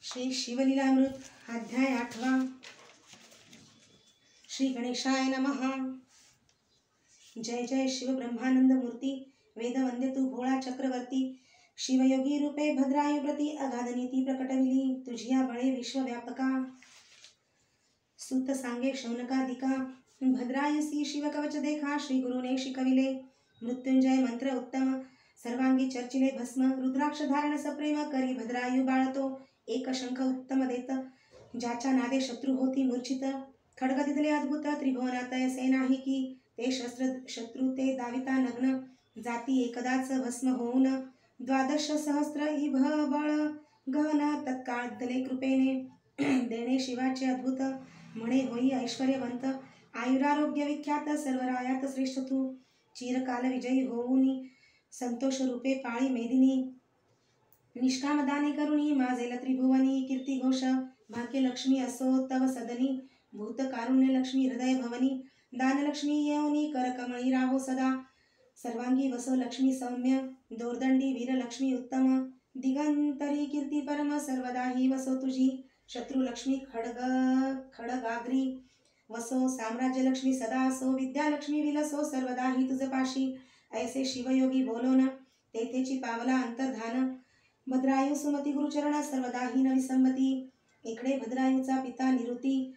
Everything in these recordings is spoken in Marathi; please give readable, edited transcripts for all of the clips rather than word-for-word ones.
श्री शिवलीलामृत अध्याय 8। श्री गणेशाय नमः। जय जय शिव ब्रह्मानंद मूर्ति, वेद वंद्य तू भोळा चक्रवर्ती। शिवयोगी रूपे भद्रायु प्रति अगाध नीती प्रकटविली, तुझिया बळे विश्वव्यापका। सुत सांगे शौनकादिका, भद्रायुसी शिव कवच देखा। श्री गुरुने शिकविले मृत्युंजय मंत्र उत्तम, सर्वांगी चर्चिले भस्म। रुद्राक्ष धारण सप्रेम करी भद्रायु बाळतो, एक शंख उत्तम देत। ज्याच्या नादे शत्रु होती मूर्छित, खड्ग दिदले अद्भुत। त्रिभुवनात असे नाही की ते शत्रु ते दाविता नग्न। जाती एकदाच भस्म होऊन, 12 सहस्र इभ बळ गहन। तत्काळ दले कृपेने देणे शिवाचे अद्भुत। म्हणे होई ऐश्वर्यवंत, आयुरारोग्य विख्यात। सर्वरायात श्रेष्ठ तू, चिरकाल विजयी होऊनी। संतोष रूपे पाळी मेदिनी, निष्काम दाने करुणी। माजेल त्रिभुवनी कीर्ती घोष, भाग्यलक्ष्मी असो तव सदनी। भूत कारुण्य लक्ष्मी हृदय भवनी, दानलक्ष्मी येऊनी करकमळी राहो सदा। सर्वांगी वसो लक्ष्मी सौम्य, दोर्दंडी वीरलक्ष्मी उत्तम। दिगंतरी कीर्ती परम, सर्वदाही वसो तुझी। शत्रुलक्ष्मी खडगाग्री वसो, साम्राज्यलक्ष्मी सदा असो। विद्यालक्ष्मी विलसो, सर्वदाही तुझ पाशी। ऐसे शिवयोगी बोलोन, तेथेची पावला अंतर्धान। भद्रायु सुमती गुरुचरण, सर्वदाही न विसंमती। इकडे भद्रायुचा पिता निरुती,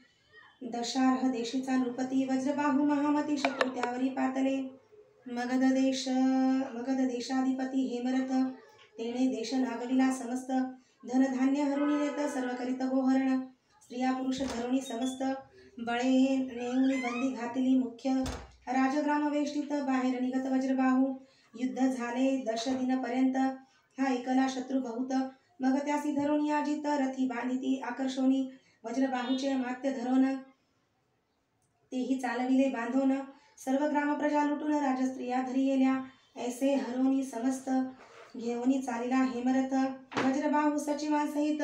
दशार्ह देशीचा नृपती। वज्रबाहू महामती, शत्रु त्यावरी पातले। मगध देशाधिपती हेमरथ, तेणे देश नागविला समस्त। धनधान्य हरुणी नेत, सर्व करीत गोहरण। स्त्रिया पुरुष धरुणी समस्त, बळे नेऊन बंदी घातली मुख्य। राजग्राम वेष्टित, बाहेर निघत वज्रबाहू। युद्ध झाले 10 दिनपर्यंत, हा एकला शत्रु बहुत। मग त्यासी धरुणी अजित, रथी बांधिती आकर्षोनी। वज्रबाहूचे अमात्य धरोन, तेही चालविले बांधोन। सर्व ग्राम प्रजा लुटून, राजस्त्रिया धरी गेल्या। ऐसे हरोनी समस्त, घेऊनी चालिला हेमरथ। वज्रबाहू सचिवांसहित,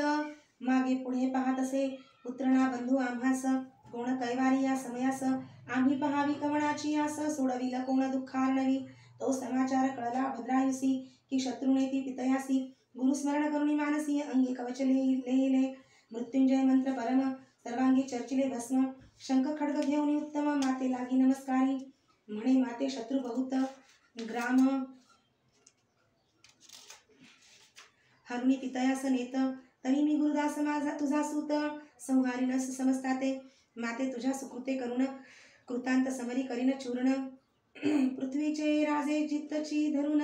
मागे पुढे पाहत असे। पुत्रणा बंधू आम्हास, कोण कैवारी या समयास। आम्ही पहावी कवणाची आस, सोडविल कोण दुःखार्णवी। तो समाचार कळला भद्रायुसी, की शत्रुने ती पितयासी। गुरुस्मरण करुणी मानसी, अंगी कवच लिहिले। मृत्युंजय मंत्र परम, सर्वांगी चर्चिले भस्म। शंख खड्ग घेऊन उत्तम, माते लागी नमस्कारी। म्हणे माते शत्रु बहुत, ग्राम हरुणी पितयास नेत। तरी मी गुरुदास माझा तुझा सूत, संहारी नस समजताते। माते तुझ्या सुकृते करुण, कृतांत समरी करीन चूर्ण। पृथ्वीचे राजे जितची धरुण,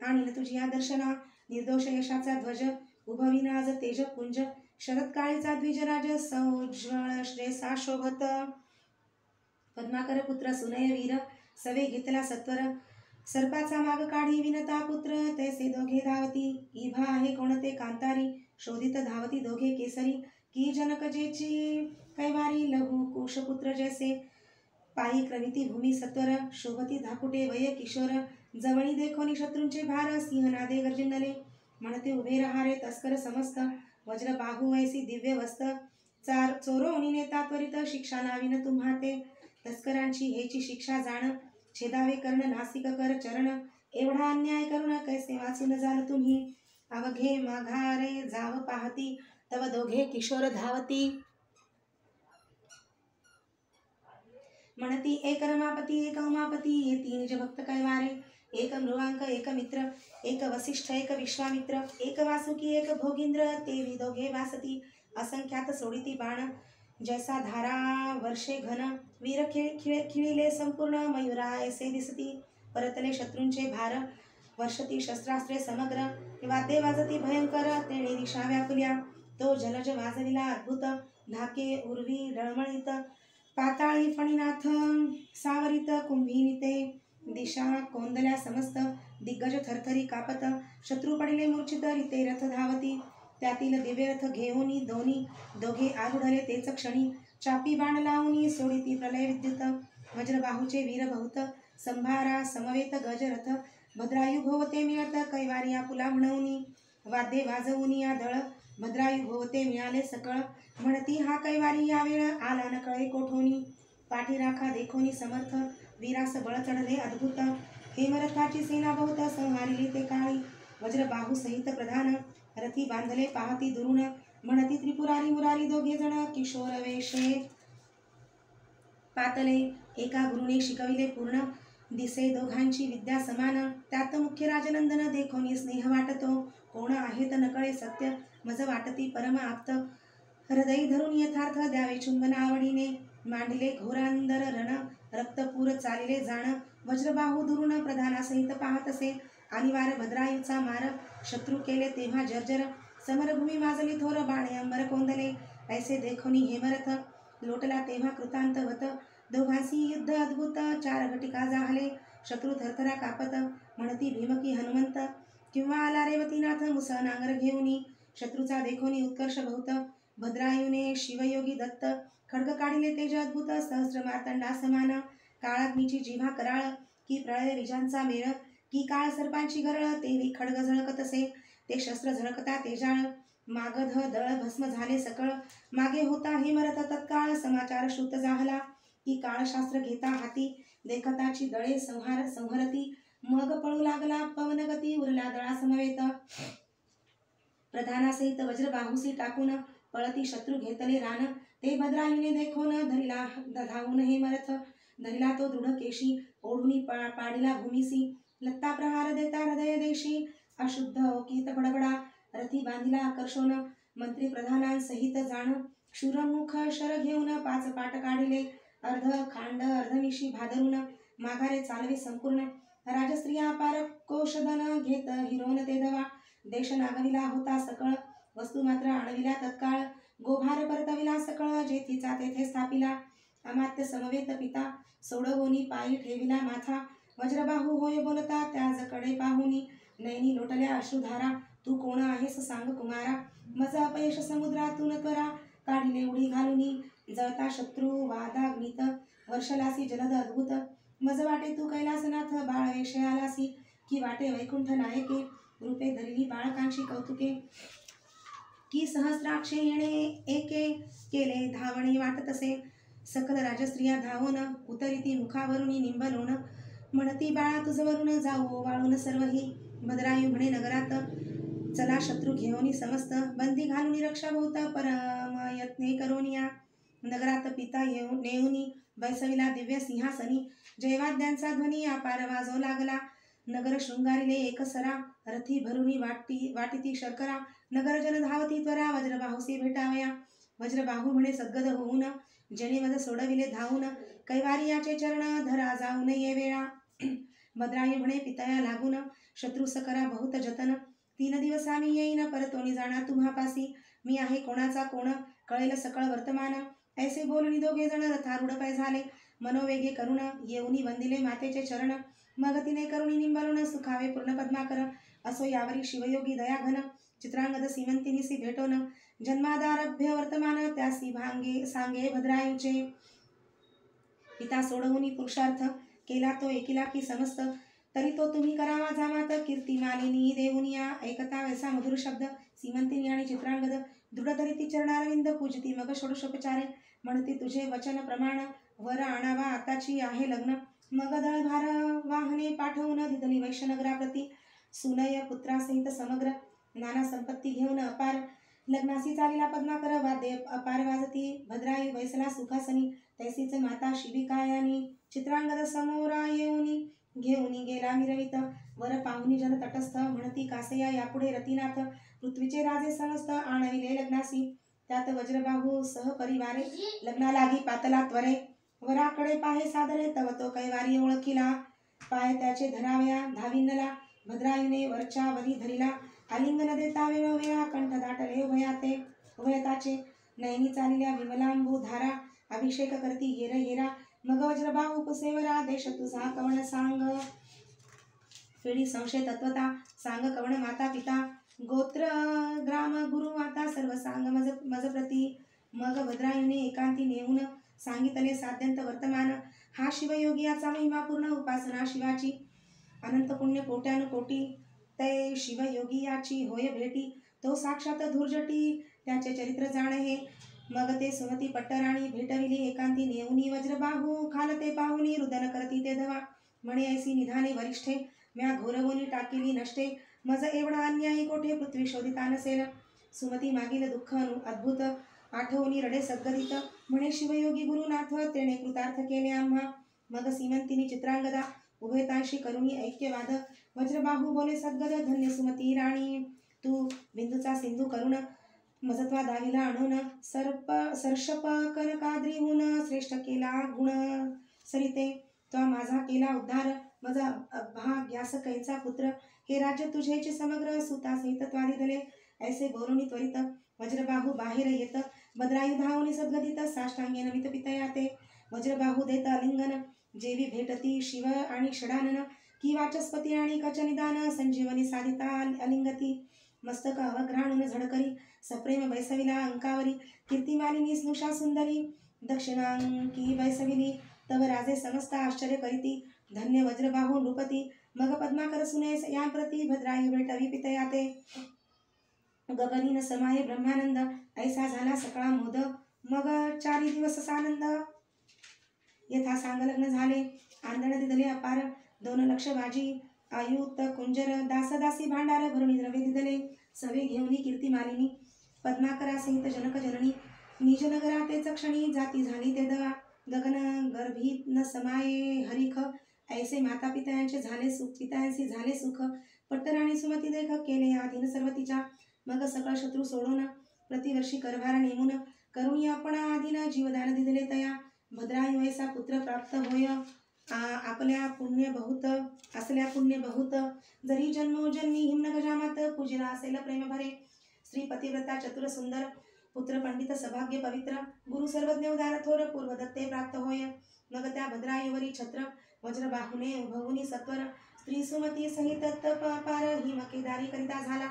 आणीन तुझी दर्शना। निर्दोष यशाचा ध्वज, उभवीन आज तेज पुंज। शरत्काळीचा द्विजराज, सौज्वळ श्रेयसा शोभत। पद्माकर पुत्र सुनय वीर, सवे घेतला सत्वर। सर्पाचा माग काढी विनता पुत्र, तैसे दोघे धावती। इभा आहे कोणते कांतारी, शोधित धावती दोघे केसरी। की जनक जेची कैवारी, लघु कुशपुत्र जैसे। पायी क्रमिती भूमी सत्वर, शोभती धाकुटे वय किशोर। जवळी देखोनी शत्रूंचे भार, सिंहनादे गर्जिनले। म्हणते उभे रहारे तस्कर समस्त, वज्रबाहू ऐसी दिव्य वस्त। चोरोनी नेता त्वरित, शिक्षा लावीन तुम्हा ते। तस्करांची हेची शिक्षा जाण, छेदावे कर्ण नासिक कर चरण। एवढा अन्याय करुण, कैसे वाचून जाल तुम्ही। अवघे माघारे जाव पाहती, तव दोघे किशोर धावती। म्हणती एक रमापती एक उमापती, ये 3 निज भक्त कैवारे। एक मृगांक एक मित्र, एक वसिष्ठ एक विश्वामित्र। एक वासुकी एक भोगींद्र, ते दोघे वासती। असंख्यात सोडिती बाण, जैसा धारा वर्षे घन। वीर खिळिले संपूर्ण, मयुरा ऐसे दिसती। परतले शत्रूंचे भार, वर्षती शस्त्रास्त्रे समग्र। वाद्ये वाजती भयंकर, तेणे दिशा व्यापुल्या। तो जलज वाजविला अद्भुत, धाके उर्वी डळमळीत। पाताळी फणीनाथ सावरित, कुंभिनीते दिशा कोंदल्या समस्त। दिग्गज थरथरी कापत, शत्रु पडिले मूर्छित। रीते रथ धावती, त्यातील दिव्य रथ घेऊनी दोघे आरूढले तेच क्षणी। चापी बाण लावूनी, सोडिती प्रलय विद्युत। वज्रबाहूचे वीर बहुत, संभारा समवेत गज रथ। भद्रायु भोवते मिळत, कैवारी आपुला म्हणूनी। वाद्ये वाजवूनी या दळ, भद्रायु भोवते मिळाले सकळ। म्हणती हा कैवारी या वेळ, आला न कळे कोठोनी। पाठीराखा देखोनी समर्थ, वीरास बळ चढले अद्भुत। हेमरथाची सेना बहुत, संहारिली ते काळी। वज्रबाहू सहित प्रधान, रथी बांधले पाहती दुरून म्हणती त्रिपुरारी मुरारी दोघे जण किशोर वेशे पातले एका गुरुने शिकविले पूर्ण दिसे दोघांची विद्या समान त्यात मुख्य राजनंदन देखोनी स्नेह वाटतो कोण आहेत नकळे सत्य मज वाटती परम आप्त हृदय धरून यथार्थ द्यावे चुंबन आवडीने मांडले घोरांदर रण रक्तपूर चालिले जाण वज्रबाहू दुरून प्रधानासहित पाहत असे अनिवार्य भद्रायूचा मार शत्रू केले तेव्हा जर्जर समरभूमी माजली थोर बाणे अंबर कोंदले ऐसे देखोनी हेमरथ लोटला तेव्हा कृतांतवत दोघांसी युद्ध अद्भुत चार घटिका जाहले शत्रू थरथरा कापत म्हणती भीमकी हनुमंत किंवा आला रेवतीनाथ मुसळ नांगर घेऊनी शत्रूचा देखोनी उत्कर्ष बहुत भद्रायुने शिवयोगी दत्त खड्ग काढिले तेज अद्भुत सहस्र मार्तंडा समान काळाग्नीची जिव्हा कराळ की प्रळय विजांचा मेळ की काळ सर्पांची गरळ तेवी खड्ग झळकत असे ते शस्त्र झळकता तेजाळ मागध दळ भस्म झाले सकळ मागे होता हेमरथ तत्काळ समाचार श्रुत जाहला की काळशास्त्र घेता हाती देखताची दळे संहरती मग पळू लागला पवनगती उरला दळा समवेत प्रधानासहित वज्रबाहुसी टाकून पळती शत्रू घेतले रान ते भद्रायुने देखोन धरिला धावून हेमरथ धरिला तो दृढ केशी ओढुनी पाडिला भूमिसी लत्ता प्रहार देता हृदय देशी अशुद्ध ओकीत बडबडा रथी बांधिला आकर्षण मंत्री प्रधानांसहित जाण क्षुरमुख शर घेऊन पाच पाट काढिले अर्ध खांड अर्धनिशी भादरून माघारे चालवे संपूर्ण राजस्त्रिया पार कोशधन घेत हिरोन ते दवा देश नागविला होता सकळ वस्तू मात्र आणविला तत्काळ गोभार परतविला सकळ जेथीचा तेथे स्थापिला अमात्य समवेत पिता सोडवोनी पायी ठेविला माथा वज्रबाहू होय बोलता त्याजकडे पाहुनी नैनी लोटल्या अश्रुधारा तू कोण आहेस सांग कुमारा मज अपयश समुद्रातून त्वरा काढिले उडी घालुनी जळता शत्रू वादाग्नित वर्षलासी जलद अद्भुत मज वाटे तू कैलासनाथ बाळ वेशे आलासी की वाटे वैकुंठ नायके रूपे धरिली बाळकांची कौतुके की सहस्राक्षे येणे एके केले धावणे वाटत असे सकल राजस्त्रिया धावून उतरिती मुखावरुनी निंबलोन म्हणती बाळा तुझवरून जाऊ वाळून सर्वही भद्रायू म्हणे नगरात चला शत्रू घेऊनी समस्त बंदी घालूनी रक्षा बहुत परम यत्ने करोनिया नगरात पिता नेऊनी बैसविला दिव्य सिंहासनी जयवाद्यांचा ध्वनी अपार वाजो लागला नगर शृंगारिले एकसरा रथी भरुनी वाटिती शर्करा नगर जन धावती त्वरा वज्रबाहुसी भेटावया वज्रबाहू म्हणे सद्गद होऊन जनेवद सोडविले धावून कैवारियाचे चरण धरा जाऊ नये वेळा भद्रायू म्हणे पितया लागून शत्रू सकरा बहुत जतन 3 दिवस आम्ही येईन परतोनी जाणार तुम्हापासी मी आहे कोणाचा कोण कळेल सकळ वर्तमान ऐसे बोलणी दोघे जण रथारूढ पाय झाले मनोवेगे करुण येऊनी वंदिले मातेचे चरण मग तिने करुणी निंबलून सुखावे पूर्ण पद्माकर असो यावरी शिवयोगी दयाघन चित्रांगद सीमंतिनीसी भेटोन जन्मादारभ्य वर्तमान त्यासी भांगे सांगे भद्रायूचे पिता सोडवुनी पुरुषार्थ केला तो एकिला की समस्त तरी तो तुम्ही करावा जामात कीर्ती मालिनी देऊनिया ऐकता वैसा मधुर शब्द सीमंतिनी आणि चित्रांगद दृढ धरिती चरणारविंद पूजती मग षोडशोपचारे म्हणती तुझे वचन प्रमाण वर आणावा आताची आहे लग्न मग दळभार वाहने पाठवून दिदली वैश्यनगराप्रती सुनय पुत्रासहित समग्र नाना संपत्ती घेऊन अपार लग्नासी चालीला पद्माकर वाद्य अपार वाजती भद्रायू वैसला सुखासनी तैसीच माता शिबिकायानी चित्रांगद समोरा येऊनी घेऊनी गेला मिरवित वर पाहुनी जन तटस्थ म्हणती कासया यापुढे रतिनाथ पृथ्वीचे राजे समस्त आणविले लग्नासी त्यात वज्रबाहू सहपरिवारे लग्ना लागी पातला त्वरे वराकडे पाहे सादरे तव तो कैवारी ओळखिला पाय त्याचे धरावया धाविन्नला भद्रायूने वरच्या वरी धरिला आलिंगन देता वेळोवेळा कंठ दाटले उभयताचे नयनी चालिल्या विमलांबू धारा अभिषेक करती गेर गेरा मग वज्रबाहू कुसेवरा देश तुझा कवण सांग फेडी संशय तत्वता सांग कवण माता पिता गोत्र ग्राम गुरु माता सर्व सांग मज प्रती मग भद्रायूने एकांती नेऊन सांगितले साध्यंत वर्तमान हा शिवयोगियाचा महिमा पूर्ण उपासना शिवाची अनंत पुण्य कोट्यानुकोटी ते शिवयोगियाची होय भेटी तो साक्षात धुर्जटी त्याचे चरित्र जाणे हे मग ते सुमती पट्टराणी भेटविली एकांती नेऊनी वज्रबाहू खालते पाहुनी रुदन करती ते धवा म्हणे ऐसी निधाने वरिष्ठे म्या घोरवुनी टाकिली नष्टे मज एवढा अन्यायी कोठे पृथ्वी शोधिता नसेल. सुमती मागील दुःख अद्भुत आठवणी रडे सद्गदित. म्हणे शिवयोगी गुरुनाथ तेने कृतार्थ केले आम्हा. मग सीमंतिनी चित्रांगदा उभयतांशी करुणी ऐक्यवाद. वज्रबाहू बोले सद्गद धन्य सुमती राणी. तू बिंदूचा सिंधू करुण मजत्वा दाविला आणून. सर्षप कनकाद्रीहून श्रेष्ठ केला गुण सरिते. तो माझा केला उद्धार मज अभाग्यास कैचा पुत्र. हे राज्य तुझेचे समग्र सुता सहित त्वादिदले. ऐसे बोलुनी त्वरित वज्रबाहू बाहेर येत. भद्रायु धावनी सद्गदित साष्टांगे नमित पितया ते. वज्रबाहू देत अलिंगन जेवी भेटती शिव आणि षडानन. की वाचस्पती आणि कच निदान संजीवनी साधिता अलिंगती. मस्तक अवघ्राणून झडकरी सप्रेम बैसविला अंकावरी. कीर्तिमालिनी स्नुषा सुंदरी दक्षिणांकी बैसविली. तव राजे समस्त आश्चर्य करीती धन्य वज्रबाहू नृपती. मग पद्माकर सुने यांप्रती भद्रायु भेटवी पितया ते. गगनीन समाये ब्रह्मानंद ऐसा झाला सकळा मोद. मग 4 दिवस सानंद यथा सांग लग्न झाले. आंदण दिदले अपार 2 लक्ष भाजी. आयुक्त कुंजर दासदासी भांडार भरुणी द्रव्य दिदले. सवे घेऊनी कीर्ती मालिनी पद्माकरा सहित जनक जननी. निज नगरा तेच क्षणी जाती झाली ते दवा. गगन गर्भी न समाये हरिख. ऐसे माता पित्यांचे झाले सुख पित्यांशी झाले सुख. पट्टराणी सुमती देख केले आधीन सर्व तिच्या. मग सकळ शत्रू सोडून प्रतिवर्षी करभार नेमून. करुणी आपण आधीन जीवदान दिदले तया. भद्रायु ऐसा पुत्र प्राप्त होय. आपल्या पुण्य बहुत असल्या पुण्य बहुत. जरी जन्मोजन्मी हिमन गजामात पूजिला असेल प्रेम भरे. स्त्री पतिव्रता चतुर सुंदर पुत्र पंडित सभाग्य पवित्र. गुरु सर्वज्ञ उदार थोर पूर्वदत्ते प्राप्त होय. मग त्या भद्रायुवरी छत्र वज्रबाहुने उभवुनी सत्वर. स्त्री सुमती सहित तप अपार हिम केदारी करिता झाला.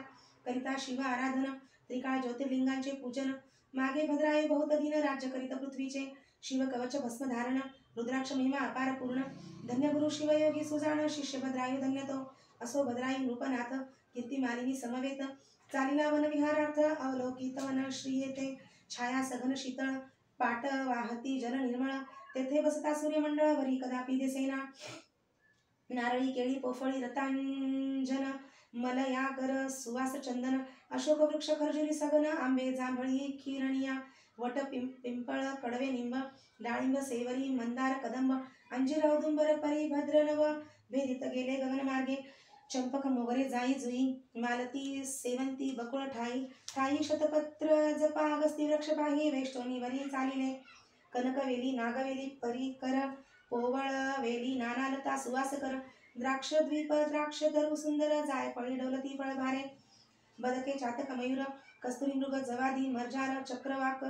करिता शिव आराधन त्रिकाळ ज्योतिर्लिंगांचे पूजन. मागे भद्रायु बहुत दिन राज्य करीत पृथ्वीचे. शिव कवच भस्म धारण रुद्राक्ष महिमा अपार पूर्ण. धन्य गुरु शिवयोगी सुजान शिष्य भद्रायु धन्य तो. असो भद्रायु नृपनाथ कीर्ती मालिनी समवेत. चालिला वन विहारार्थ अवलोकित वन श्री येते. छाया सघन शीतळ पाट वाहती जल निर्मळ. तेथे बसता सूर्यमंडळ वरी कदापि दिसेना. नारळी केळी पोफळी रतांजन मलयागर सुवास चंदन. अशोक वृक्ष खर्जुरी सगन आंबे जांभळी खिरणिया. वट पिंपळ कडवे निंब डाळिंब सेवरी मंदार कदंब. अंजीर औदुंबर परी भद्र नव भेदित गेले गगन मार्गे. चंपक मोगरे जाई जुई मालती सेवंती बकुळ ठाई. ठाई शतपत्र जपा अगस्ती वृक्ष पाही. वेष्टोनी वरी चालिले कनकवेली नागवेली परिकर. पोवळ वेली नानालता सुवास कर. द्राक्ष द्वीप द्राक्ष तरु सुंदर. जायफळी डौलती फळ भारे. बदके चातक मयूर कस्तुरी मृग जवादी मर्जार चक्रवाक.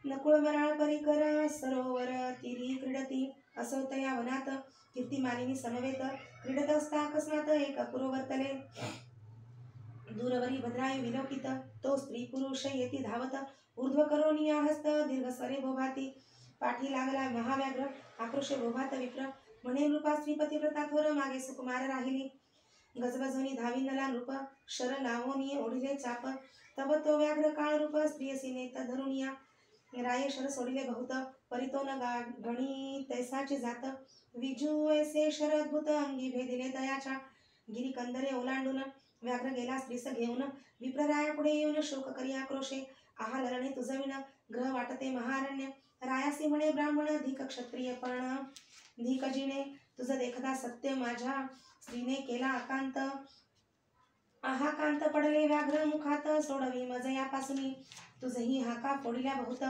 नकुळ मराळ परिकर सरोवर तिरी क्रीडती. असो तया वनात कीर्ती मालिनी समवेत. क्रीडत असता अकस्मात एक अपूर्व वर्तले. दूरवरी भद्रायु विलोकित. तो स्त्री पुरुष येती धावत. ऊर्ध्व करोनिया हस्त दीर्घ स्वरे भोभाती. पाठी लागला महाव्याघ्र आक्रोश भोभात विप्र. म्हणे नृपा स्त्री पतिव्रता थोर मागे सुकुमार राहिली. गजबजोनी धाविनला नृप शर लावोनी ओढिले चाप. तब तो व्याघ्र काळ रूप स्त्रियसी नेत धरुनिया. राये शर सोडिले बहुत परितो न गणी तैसाची जात. विजू ऐसे शर अद्भुत अंगी भेदिले दयाच्या. गिरी कंदरे ओलांडून व्याघ्र गेला स्त्रीस घेऊन. विप्रराया पुढे येऊन शोक करी आक्रोशे. आहा ललने तुझविण ग्रह वाटते महारण्य. रायासी म्हणे ब्राह्मण धिक क्षत्रिय पण धिक जिणे. तुझ देखता सत्य माझ्या स्त्रीने केला आकांत. आहाकांत पडले व्याघ्र मुखात. सोडवी मज यापासूनी तुझही हाका फोडिल्या बहुत.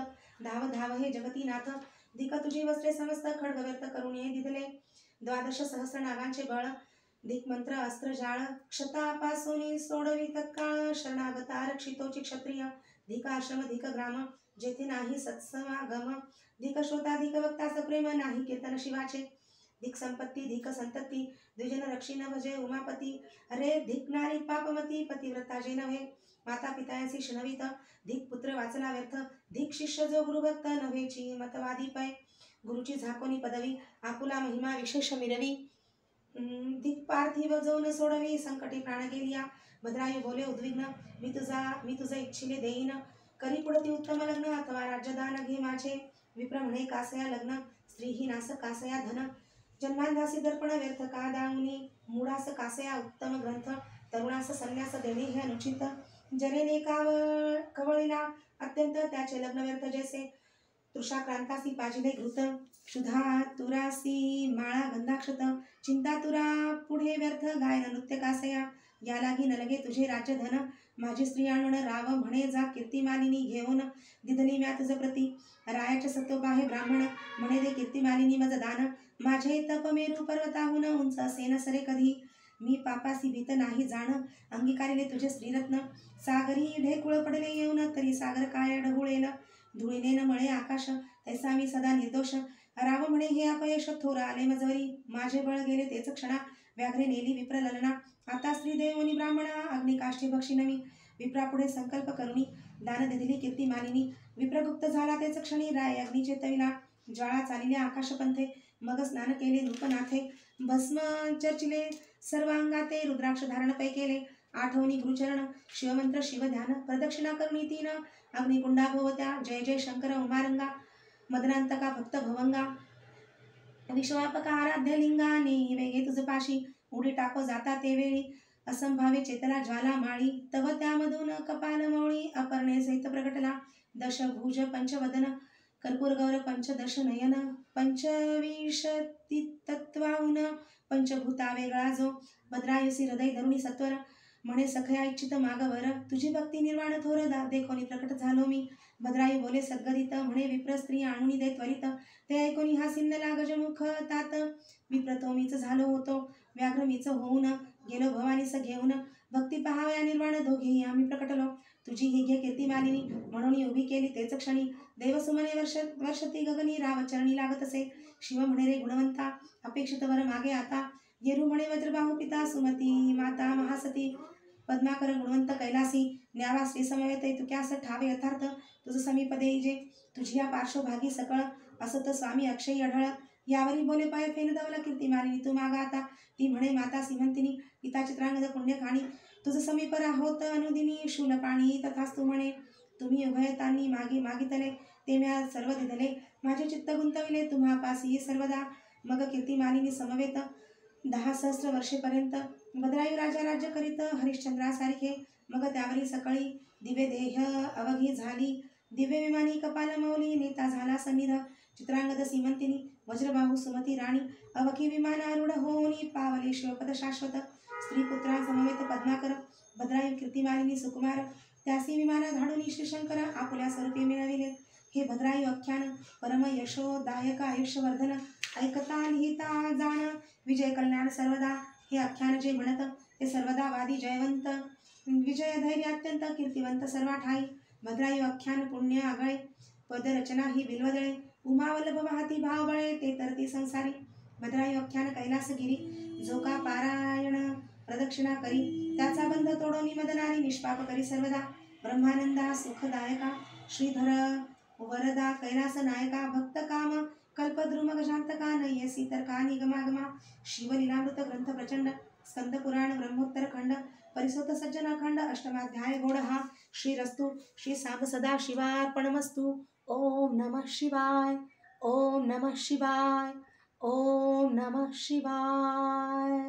धाव धाव हे जगती नाथ धिक तुझी वस्त्रे समस्त. खड्ग व्यर्थ करुणे दिदले 12 सहस्र नागांचे बळ. धिक मंत्र अस्त्र जाळ क्षतापासूनी सोडवी तत्काळ. शरणागता रक्षितोची क्षत्रिय. धिक आश्रम धिक ग्राम जेथे नाही सत्समागम. धिक श्रोता धिक वक्ता सप्रेम नाही कीर्तन शिवाचे. धिक संपत्ती धिक संतती द्विजन रक्षी न भजे उमापती. अरे धिक नारी पापमती पतिव्रता जे नव्हे. माता पितायांशी शनवित. धिक पुत्र वाचला व्यर्थ. धिक शिष्य जो गुरुभक्त नव्हेची मतवादी पै. गुरुची झाकोनी पदवी आपुला महिमा विशेष मिरवी. धिक पार्थिव जो न सोडवी संकटी प्राण गेलिया. भद्रायु बोले उद्विग्न मी तुझ इच्छिले देईन. करी पुढती उत्तम लग्न अथवा राज्यदान घे माझे. विप्र म्हणे कासया लग्न स्त्रीही नास कासया धन. जन्मांधासी दर्पण व्यर्थ का दावनी. मूढास कासया उत्तम ग्रंथ. तरुणास संन्यास देणे हे अनुचित. जरेने कवळीला अत्यंत त्याचे लग्न व्यर्थ जैसे. तृषाक्रांतासी पाजिले घृत, क्षुधा तुरासी माळा गंधाक्षत. चिंता तुरा पुढे व्यर्थ गायन नृत्य कासया. या लागी न लगे तुझे राज्य धन, माझी स्त्री आणून राव म्हणे जा कीर्तिमालिनी घेऊन. दिधली म्या तुझ प्रती रायाचे सत्वपाहे ब्राह्मण, म्हणे दे कीर्तिमालिनी मज दान. माझे तप मेरू पर्वताहून उंच असेन सरे कधी, मी पापासी भीत नाही जाण. अंगीकारिले तुझे श्रीरत्न, सागरी ढेकुळ पडले येऊन, तरी सागर काय ढगुळेल. धुळीने न मळे आकाश, तैसा मी सदा निर्दोष. राव म्हणे हे अपयश थोर आले मजवरी, माझे बळ गेले तेच क्षणा. व्याघ्रे नेली विप्र ललना, आता स्त्री देवोनी ब्राह्मणा. अग्निकाष्ठे भक्षिणवी, विप्रापुढे संकल्प करुणी. दान दिधली कीर्तिमालिनी, विप्रगुप्त झाला तेच क्षणी. राय अग्नी चेतविला, ज्वाळा चालिल्या आकाशपंथे. मग स्नान केले नृपनाथे, भस्म चर्चिले सर्वांगाते. रुद्राक्ष धारण पै केले, आठवणी गुरुचरण. शिवमंत्र शिवध्यान, प्रदक्षिणा करुणी तीन. अग्निकुंडा भोवत्या, जय जय शंकर उमारंगा. मदनांतका भक्त भवंगा, विश्वापका आराध्य लिंगाने. वेगे तुझ पाशी, उडी टाको जाता ते वेळी. असंभावे चेतला ज्वाला माळी, तव त्यामधून कपाल मौळी. अपर्णे सहित प्रगटला, दशभुज पंचवदन. कर्पूर गौर पंचदश नयन, पंचविंशती तत्वाहून पंचभूता वेगळा जो. भद्रायुसी हृदय धरुणी सत्वर, म्हणे सखया इच्छित मागवर. तुझी भक्ती निर्वाण थोर देखोनी प्रकट झालो मी. भद्रायू बोले सद्गदित, म्हणे विप्र स्त्री आणून दे त्वरित. ते ऐकोनी हा सिन्नला गजमुख तात, विप्रतो मीच झालो होतो व्याघ्र मीच होऊन. गेलो भवानीस घेऊन, भक्ती पहाव्या निर्वाण दोघेही आम्ही प्रकटलो. तुझी ही घे कीर्तिमालिनी, म्हणून उभी केली तेच क्षणी. देवसुमने वर्षती गगनी, राव चरणी लागत असे. शिव म्हणे रे गुणवंता, अपेक्षित वर मागे आता. येरू म्हणे वज्रबाहू पिता सुमती, माता महासती. पद्माकर गुणवंत कैलासी, न्यावा श्री समवेत तुक्यास ठावे यथार्थ. तुझ समीप देईजे, तुझी या पार्श्वभागी सकळ. असत स्वामी अक्षयी अढळ, यावरी बोले पाय फेन दवला कीर्तिमालिनी तू मागा आता. ती म्हणे माता सीमंतिनी, पिता चित्रांगद पुण्य खाणी. तुझ समीप राहोत अनुदिनी, शूलपाणी तथास्तु म्हणे. तुम्ही उभयतांनी मागितले, ते म्या सर्व दिधले. माझे चित्त गुंतविले तुम्हापासी सर्वदा. मग कीर्तिमालिनी समवेत 10 सहस्र वर्षेपर्यंत भद्रायू राजा राज्य करीत हरिश्चंद्रासारखे. मग त्यावरी सकाळी दिव्य देह अवघी झाली, दिव्य विमानी कपाल मौली. नेता झाला समीर चित्रांगद सीमंतिनी, वज्रबाहू सुमती राणी. अवघी विमान आरूढ होऊनी, पावले शिवपद शाश्वत. स्त्रीपुत्रा समवेत पद्माकर, भद्रायू कीर्तिमालिनी सुकुमार. त्यासी विमान धाडूनी श्रीशंकर, आपुल्या स्वरूपी मिळविले. हे भद्रायू आख्यान परम यशोदायक आयुष्यवर्धन. ऐकता लिहिता जाण विजय कल्याण सर्वदा. हे आख्यान जे म्हणत ते सर्वदा वादी जयवंत. विजय धैर्य अत्यंत कीर्तिवंत सर्वा ठाई. भद्रायू आख्यान पुण्य आगळे, पदरचना ही बिल्वदळे. उमावल्लभ वाहती भावबळे, ते तरती संसारी. भद्रायू आख्यान कैलासगिरी, जो का पारायण प्रदक्षिणा करी. त्याचा बंध तोडोनी मदनारी, निष्पाप करी सर्वदा. ब्रह्मानंदा सुखदायका, श्रीधर वरदा कैलास नायका. भक्त काम कल्पद्रुम गजांतका, नयसी तर्का निगमागमा. शिवलीलामृत ग्रंथ प्रचंड, स्कंद पुराण ब्रह्मोत्तर खंड. परिसोत सज्जन खंड, अष्टमाध्याय गोड हा. श्रीरस्तु श्री सांब सदा शिवार्पणमस्तु. ओम नमः शिवाय, ओम नमः शिवाय, ओम नमः शिवाय.